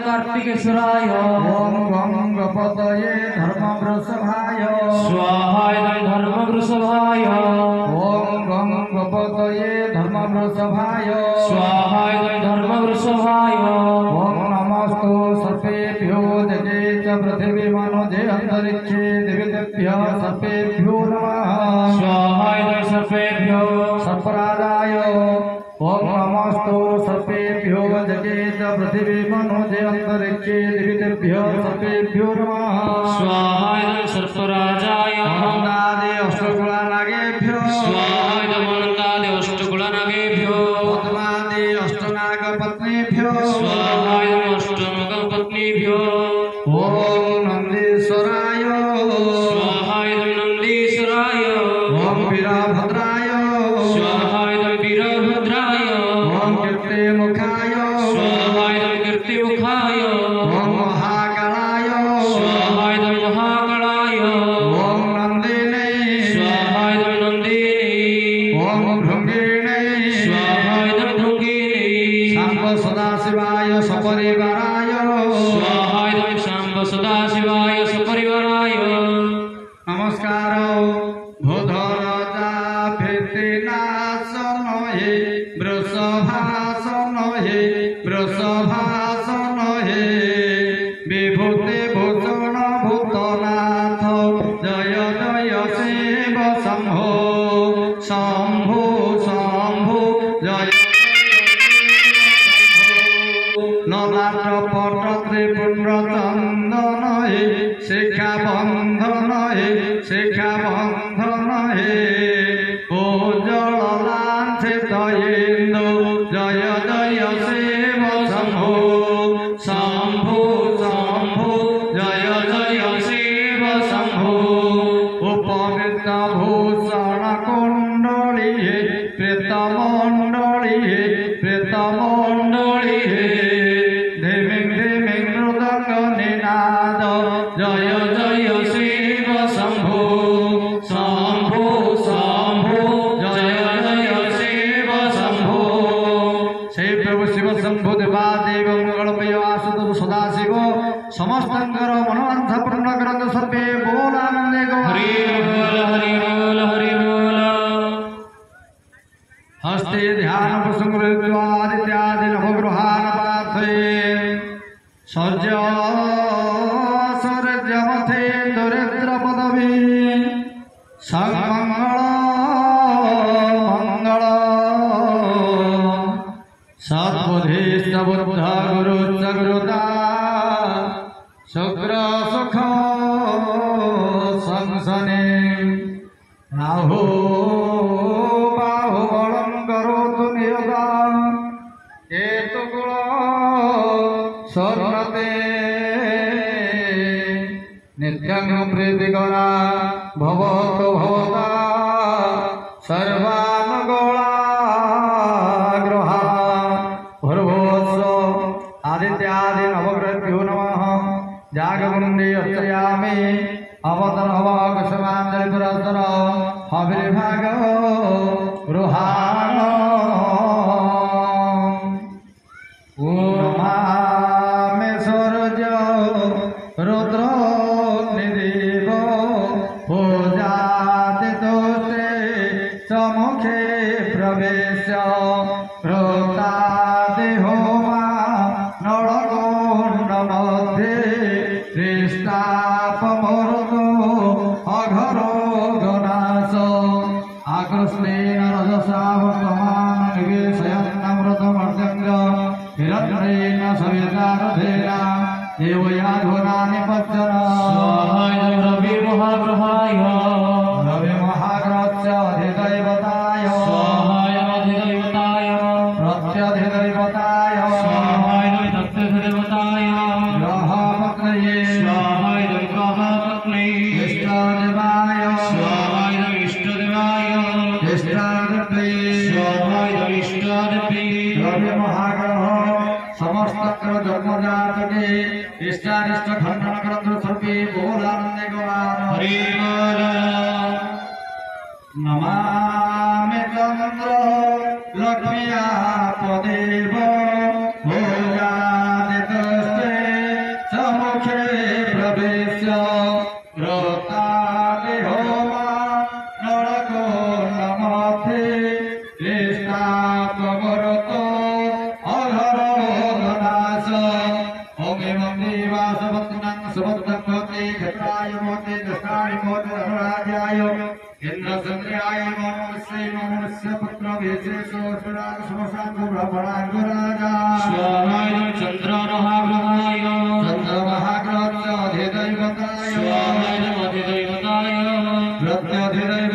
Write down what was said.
कार्तिकेश्वराय ओम गंग पतये धर्मवृषभाय स्वाहाय धर्मवृषभाय ओम गंग पतये धर्मवृषभाय स्वाहाय धर्मवृषभाय ओम नमस्तु सर्पेभ्यो जगे च पृथिवी मनोजे अंतरिक्षे दिव्येभ्यो सर्पेभ्यो नमः स्वाहाय सर्पेभ्यो सर्पराजाय ओम नमस्तु सर्पेभ्यो जगे च पृथिवी मनोजे अंतरिक्षे दिव्येभ्यो सर्पेभ्यो नमः स्वाहाय सर्पराजाय अनन्तादि अष्टकुलानागेभ्यो स्वाहाय अनन्तादि अष्टकुलानागेभ्यो पद्मादि अष्टनागपत्नीभ्यो स्वाहाय अष्टनागपत्नीभ्यो ओम नंदीश्वराय स्वाहाय नंदीश्वराय ओम वीरभद्राय स्वाहाय वीरभद्राय ओम कीर्तिमुखाय स्वाहाय कीर्तिमुखाय ओम महाकालाय स्वाहाय महाकालाय ओम नंदिने स्वाहाय नंदिने ओम भृंगिणे स्वाहाय भृंगिणे शांब सदाशिवाय सपरिवाराय स्वाहाय शांब सदाशिवाय सपरिवाराय नमस्कार भूधरजा भीतिनाशन हे वृषभासन हे वृषभासन हे विभूति भूषण भूतनाथ जय जय शिव शंभो शंभो शंभो जय नलाट पट त्रिपुण्ड चंदन हे शिखा बंधन हे शिखा बंधन हे उज्जवल लांछित इंदु जय जय शिव शंभो शंभो शंभो जय जय शिव शंभो उपविष्ट भूषण कुंडली हे प्रेतमंडली हे प्रेतमंडली हे धिमिं धिमिं मृदंग निनाद जय जय शिव शंभो शंभो शंभो जय जय शिव शंभो हे प्रभु शिव शंभो देवादेव मंगलमय आसुत सदाशिव समस्तर मनोवांछा पूर्ण करतु सर्वे बोल आनंदे गो हरि बोल हरि बोल हरि बोल हस्ते ध्यान प्रसंगृत्वा आदित्यादि नवग्रहान् प्रार्थये सौर्य सूर्यमथे दुरिद्र पदवी सर्वमंगल मंगल सद्बुद्धिस्त बुद्ध गुरु गुरुदा शुक्र सुख संसने राहु बाहु बलं करोतु नियता केतुकुल स्वर्णते नित्यं प्रीतिकरा भवतु भवता सर्वानुकूला ग्रहा भूर्भुवस्सु आदित्यादि नवग्रहेभ्यो नमः जागमुण्डे अर्चयामि अवतन हवाकुसुमाञ्जलि पुरस्तर हविर्भाग गृहाण उमामे सूर्य रुद्रो निदेव पूजाति दोषे सम्मुखे प्रवेश प्रोतादि होमा हिरण्येन सवितारथेन देवयाधुनानि पश्यन् स्वाहाय रवि महाग्रहाय रविमहाग्रहस्य अधिदैवताय स्वाहाय अधिदैवताय प्रत्यधिदैवताय स्वाहाय प्रत्यधिदैवताय ग्रहपत्नये स्वाहाय ग्रहपत्न्यै इष्टदेवाय स्वाहाय इष्टदेवाय इष्टादित्ये स्वाहाय इष्टादित्यै रविमहाग्रह समस्त जन्मजात के इष्टानिष्ट खंडन ग्रंथ स्वरूपी बोलानंदे गवान हरि बोल नमामि चंद्र लक्ष्म्या त्वदेव भोजादितस्ते समुखे प्रवेश्य रतादिहोमा नरको नमथे इष्टात्मगरतो अघरोधनाश ओमेवं देवासवत्नं सुभद्रत्वते घटाय मोते दष्टाय मोते धनराजाय इंद्रचंद्राय मनुष्य मनुष्य पुत्र विशेषो सुराग समसांग ब्रह्मणांगराजा स्वाहाय चंद्रमहाग्रहाय चंद्रमहाग्रहस्य अधिदैवताय स्वाहाय अधिदैवताय प्रत्यधिदैवताय